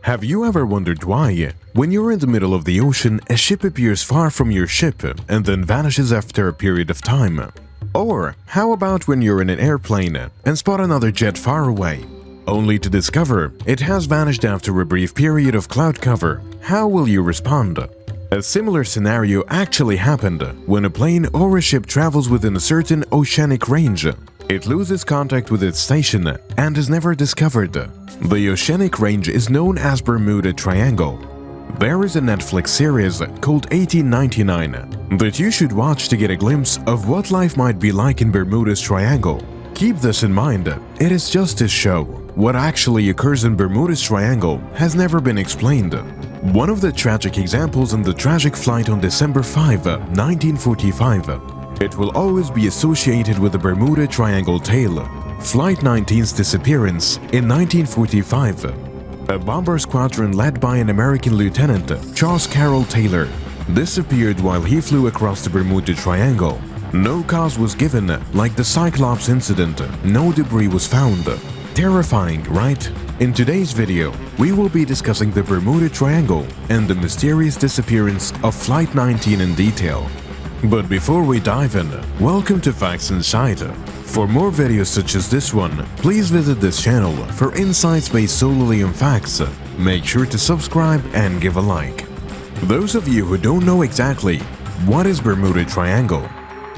Have you ever wondered why, when you're in the middle of the ocean, a ship appears far from your ship and then vanishes after a period of time? Or how about when you're in an airplane and spot another jet far away, only to discover it has vanished after a brief period of cloud cover? How will you respond? A similar scenario actually happened when a plane or a ship travels within a certain oceanic range. It loses contact with its station and is never discovered. The oceanic range is known as Bermuda Triangle. There is a Netflix series called 1899 that you should watch to get a glimpse of what life might be like in Bermuda's Triangle. Keep this in mind, it is just a show. What actually occurs in Bermuda's Triangle has never been explained. One of the tragic examples in the tragic flight on December 5, 1945. It will always be associated with the Bermuda Triangle tale, Flight 19's disappearance in 1945. A bomber squadron led by an American lieutenant, Charles Carroll Taylor, disappeared while he flew across the Bermuda Triangle. No cause was given, like the Cyclops incident. No debris was found. Terrifying, right? In today's video, we will be discussing the Bermuda Triangle and the mysterious disappearance of Flight 19 in detail. But before we dive in, welcome to Facts Inside. For more videos such as this one, please visit this channel for insights based solely on facts. Make sure to subscribe and give a like. Those of you who don't know exactly, what is Bermuda Triangle?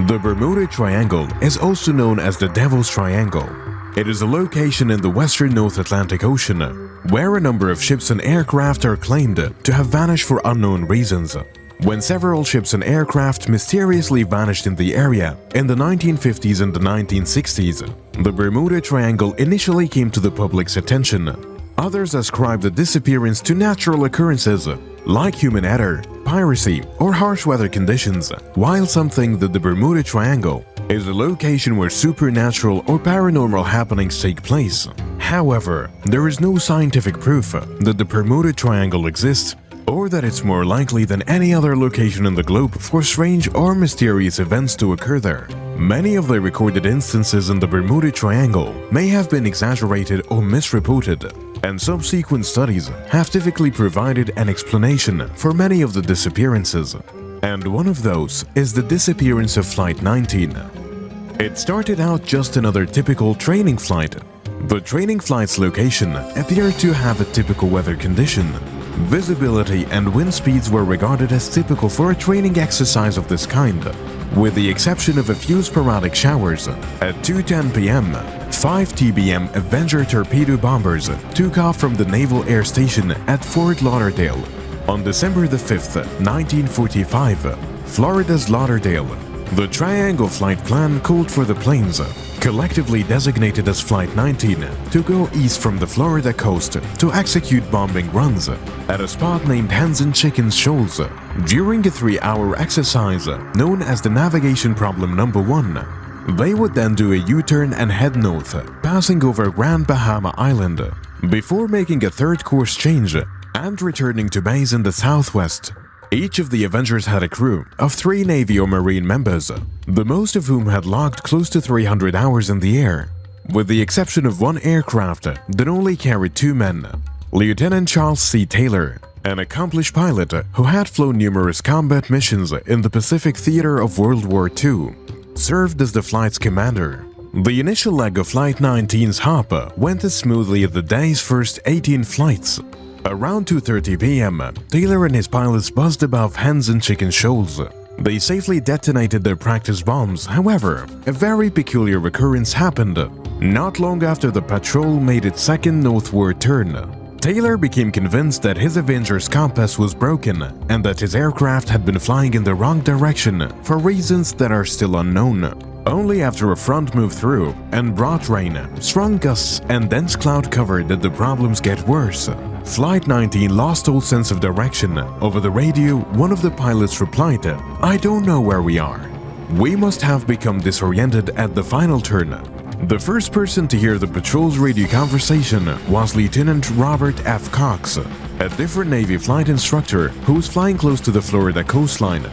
The Bermuda Triangle is also known as the Devil's Triangle. It is a location in the western North Atlantic Ocean, where a number of ships and aircraft are claimed to have vanished for unknown reasons. When several ships and aircraft mysteriously vanished in the area in the 1950s and the 1960s, the Bermuda Triangle initially came to the public's attention. Others ascribe the disappearance to natural occurrences like human error, piracy, or harsh weather conditions, while some think that the Bermuda Triangle is a location where supernatural or paranormal happenings take place. However, there is no scientific proof that the Bermuda Triangle exists, or that it's more likely than any other location in the globe for strange or mysterious events to occur there. Many of the recorded instances in the Bermuda Triangle may have been exaggerated or misreported, and subsequent studies have typically provided an explanation for many of the disappearances. And one of those is the disappearance of Flight 19. It started out just another typical training flight. The training flight's location appeared to have a typical weather condition. Visibility and wind speeds were regarded as typical for a training exercise of this kind, with the exception of a few sporadic showers. At 2:10 p.m., 5 TBM Avenger torpedo bombers took off from the Naval Air Station at Fort Lauderdale. On December 5, 1945, Florida's Lauderdale, the Triangle Flight Plan called for the planes, collectively designated as Flight 19, to go east from the Florida coast to execute bombing runs at a spot named Hens and Chickens Shoals. During a 3-hour exercise known as the Navigation Problem No. 1, they would then do a U-turn and head north, passing over Grand Bahama Island, before making a third course change and returning to base in the southwest. Each of the Avengers had a crew of 3 Navy or Marine members, the most of whom had logged close to 300 hours in the air, with the exception of one aircraft that only carried 2 men. Lieutenant Charles C. Taylor, an accomplished pilot who had flown numerous combat missions in the Pacific theater of World War II, served as the flight's commander. The initial leg of Flight 19's hop went as smoothly as the day's first 18 flights. Around 2:30 p.m., Taylor and his pilots buzzed above Hens and Chicken Shoals. They safely detonated their practice bombs. However, a very peculiar occurrence happened. Not long after the patrol made its second northward turn, Taylor became convinced that his Avenger's compass was broken and that his aircraft had been flying in the wrong direction for reasons that are still unknown. Only after a front moved through and brought rain, strong gusts, and dense cloud cover did the problems get worse. Flight 19 lost all sense of direction. Over the radio, one of the pilots replied, "I don't know where we are. We must have become disoriented at the final turn." The first person to hear the patrol's radio conversation was Lieutenant Robert F. Cox, a different Navy flight instructor who was flying close to the Florida coastline.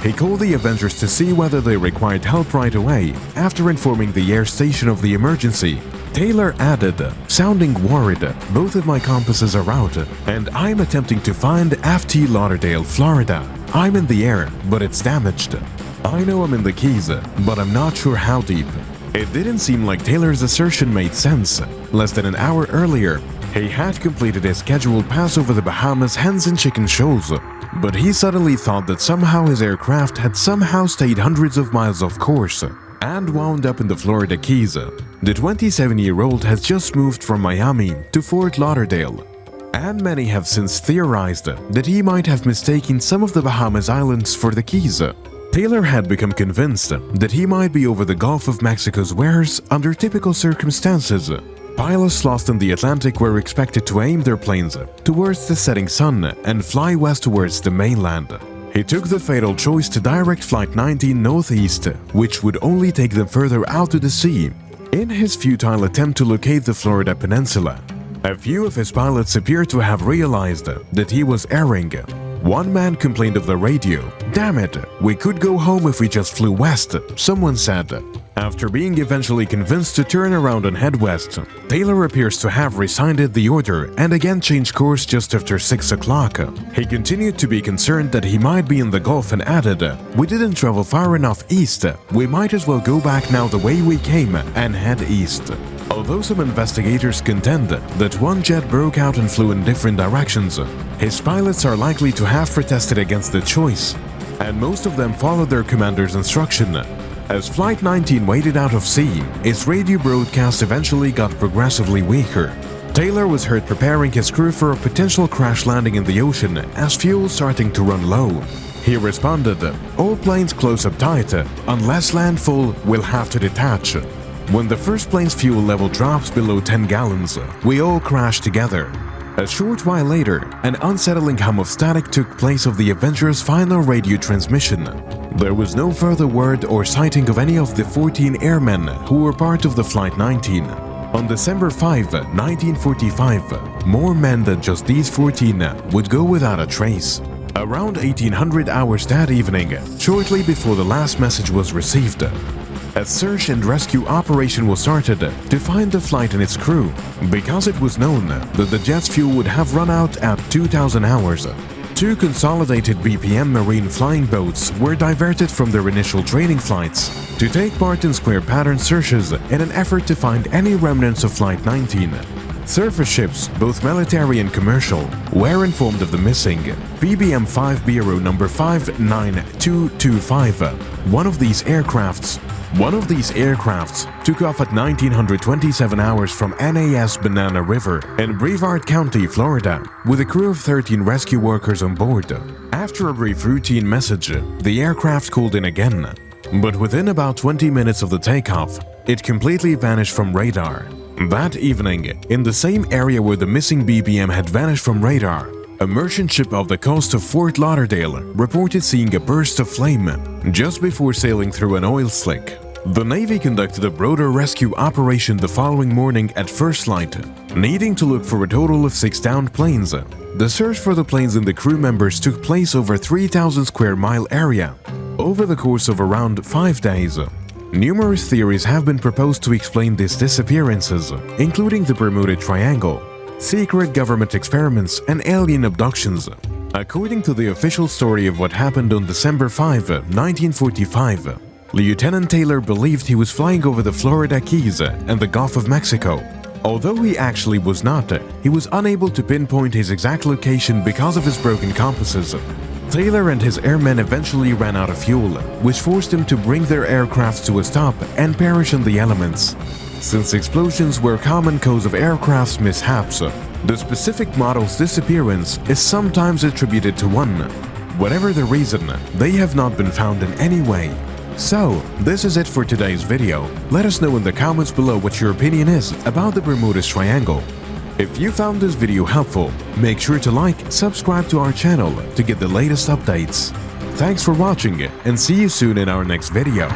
He called the Avengers to see whether they required help right away after informing the air station of the emergency. Taylor added, "Sounding worried, both of my compasses are out, and I'm attempting to find FT Lauderdale, Florida. I'm in the air, but it's damaged. I know I'm in the Keys, but I'm not sure how deep." It didn't seem like Taylor's assertion made sense. Less than an hour earlier, he had completed his scheduled pass over the Bahamas Hens and Chicken Shoals, but he suddenly thought that somehow his aircraft had somehow stayed hundreds of miles off course and wound up in the Florida Keys. The 27-year-old has just moved from Miami to Fort Lauderdale, and many have since theorized that he might have mistaken some of the Bahamas Islands for the Keys. Taylor had become convinced that he might be over the Gulf of Mexico's wares under typical circumstances. Pilots lost in the Atlantic were expected to aim their planes towards the setting sun and fly west towards the mainland. He took the fatal choice to direct Flight 19 northeast, which would only take them further out to the sea, in his futile attempt to locate the Florida peninsula. A few of his pilots appear to have realized that he was erring. One man complained of the radio. "Damn it, we could go home if we just flew west," someone said. After being eventually convinced to turn around and head west, Taylor appears to have rescinded the order and again changed course just after 6 o'clock. He continued to be concerned that he might be in the Gulf and added, "We didn't travel far enough east. We might as well go back now the way we came and head east." Although some investigators contend that one jet broke out and flew in different directions, his pilots are likely to have protested against the choice, and most of them followed their commander's instruction. As Flight 19 waded out of sea, its radio broadcast eventually got progressively weaker. Taylor was heard preparing his crew for a potential crash landing in the ocean as fuel starting to run low. He responded, "All planes close up tight. Unless landfall, we'll have to detach." When the first plane's fuel level drops below 10 gallons, we all crash together. A short while later, an unsettling hum of static took place of the Avenger's final radio transmission. There was no further word or sighting of any of the 14 airmen who were part of the Flight 19. On December 5, 1945, more men than just these 14 would go without a trace. Around 1800 hours that evening, shortly before the last message was received, a search and rescue operation was started to find the flight and its crew, because it was known that the jet's fuel would have run out at 2000 hours. 2 consolidated BPM marine flying boats were diverted from their initial training flights to take part in square pattern searches in an effort to find any remnants of Flight 19. Surface ships, both military and commercial, were informed of the missing PBM-5 Bureau number 59225. One of these aircrafts took off at 1927 hours from NAS Banana River in Brevard County, Florida, with a crew of 13 rescue workers on board. After a brief routine message, the aircraft called in again, but within about 20 minutes of the takeoff, it completely vanished from radar. That evening, in the same area where the missing BPM had vanished from radar, a merchant ship off the coast of Fort Lauderdale reported seeing a burst of flame just before sailing through an oil slick. The Navy conducted a broader rescue operation the following morning at first light, needing to look for a total of 6 downed planes. The search for the planes and the crew members took place over a 3,000 square mile area over the course of around 5 days. Numerous theories have been proposed to explain these disappearances, including the Bermuda Triangle, secret government experiments, and alien abductions. According to the official story of what happened on December 5, 1945, Lieutenant Taylor believed he was flying over the Florida Keys and the Gulf of Mexico. Although he actually was not, he was unable to pinpoint his exact location because of his broken compasses. Taylor and his airmen eventually ran out of fuel, which forced them to bring their aircraft to a stop and perish in the elements. Since explosions were common cause of aircraft mishaps, the specific model's disappearance is sometimes attributed to one. Whatever the reason, they have not been found in any way. So, this is it for today's video. Let us know in the comments below what your opinion is about the Bermuda Triangle. If you found this video helpful, make sure to like, subscribe to our channel to get the latest updates. Thanks for watching and see you soon in our next video.